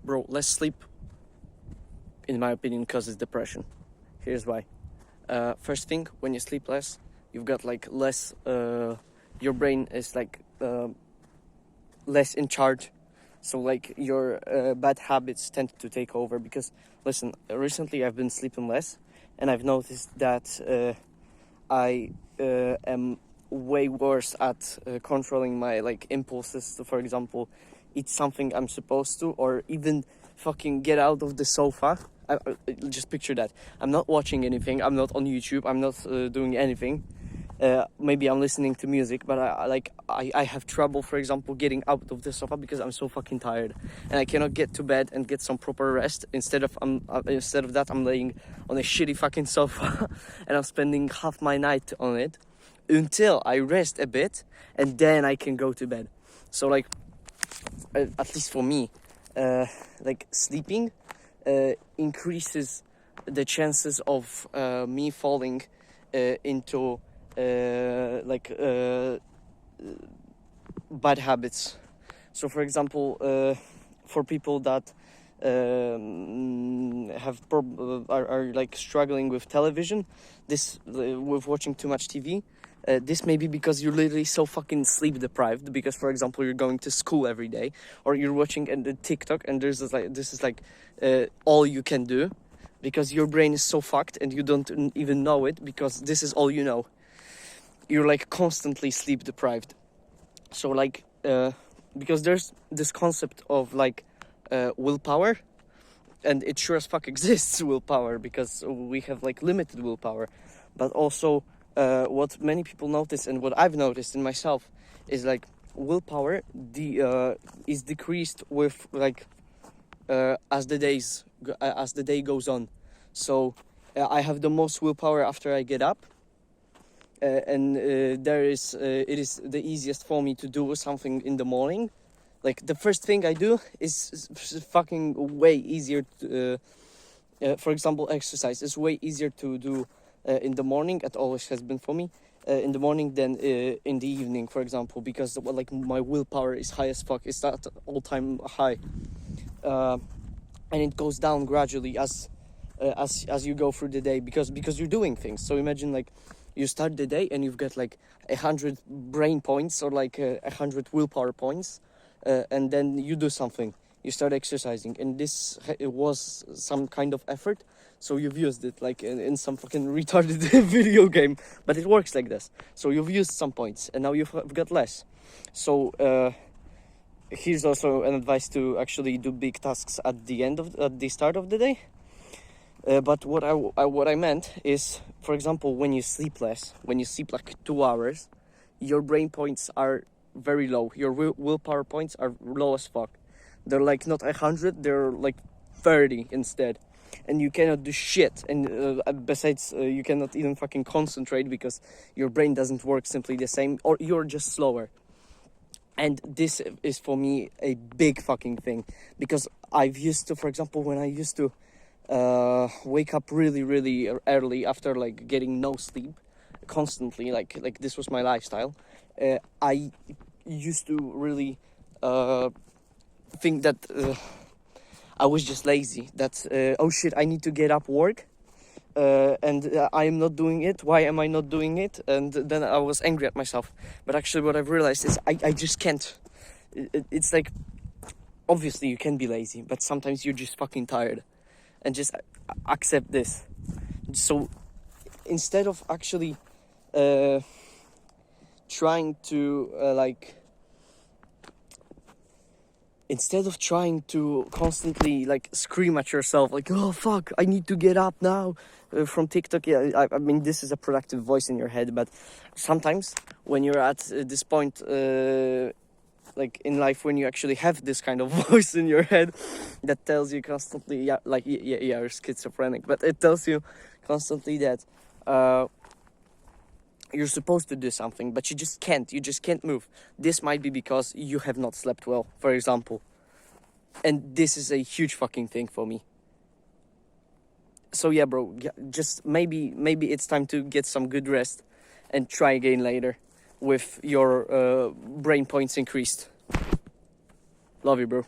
Bro, less sleep, in my opinion, causes depression. Here's why. First thing, when you sleep less, you've got like less, your brain is like less in charge. So like your bad habits tend to take over because, listen, recently I've been sleeping less and I've noticed that I am way worse at controlling my like impulses. So for example, eat something I'm supposed to, or even fucking get out of the sofa. I just picture that. I'm not watching anything. I'm not on YouTube. I'm not doing anything. Maybe I'm listening to music, but I have trouble, for example, getting out of the sofa because I'm so fucking tired, and I cannot get to bed and get some proper rest. Instead of that, I'm laying on a shitty fucking sofa, and I'm spending half my night on it until I rest a bit, and then I can go to bed. So like, at least for me, like sleeping increases the chances of me falling into bad habits. So for example, for people that are like struggling with television, with watching too much TV, this may be because you're literally so fucking sleep deprived, because for example you're going to school every day, or you're watching the TikTok and this is all you can do, because your brain is so fucked and you don't even know it, because this is all you know. You're like constantly sleep deprived. So like because there's this concept of like willpower, and it sure as fuck exists, willpower, because we have like limited willpower. But also what many people notice, and what I've noticed in myself, is like willpower is decreased with like as the day goes on. So I have the most willpower after I get up, and it is the easiest for me to do something in the morning. Like the first thing I do is fucking way easier to, for example, exercise is way easier to do in the morning. It always has been for me in the morning than in the evening, for example, because like my willpower is high as fuck. It's at all-time high, and it goes down gradually as you go through the day, because you're doing things. So imagine like you start the day and you've got like 100 brain points, or like 100 willpower points, and then you do something, you start exercising, and it was some kind of effort, so you've used it like in some fucking retarded video game, but it works like this. So you've used some points and now you've got less. So here's also an advice to actually do big tasks at the start of the day. But what I meant is, for example, when you sleep less, when you sleep like 2 hours, your brain points are very low. Your willpower points are low as fuck. They're like not 100, they're like 30 instead. And you cannot do shit. And besides, you cannot even fucking concentrate, because your brain doesn't work simply the same, or you're just slower. And this is for me a big fucking thing, because I've used to, for example, when I used to wake up really, really early after like getting no sleep constantly, like this was my lifestyle, I used to really think that I was just lazy, that oh shit, I need to get up, work, and I am not doing it. Why am I not doing it? And then I was angry at myself. But actually what I've realized is I just can't. It's like, obviously you can be lazy, but sometimes you're just fucking tired, and just accept this. So instead of actually trying to constantly like scream at yourself like, oh fuck, I need to get up now, from TikTok. Yeah, I mean, this is a productive voice in your head, but sometimes when you're at this point like in life, when you actually have this kind of voice in your head that tells you constantly, you're schizophrenic, but it tells you constantly that you're supposed to do something, but you just can't move. This might be because you have not slept well, for example, and this is a huge fucking thing for me. So yeah, bro, just maybe it's time to get some good rest and try again later with your brain points increased. Love you, bro.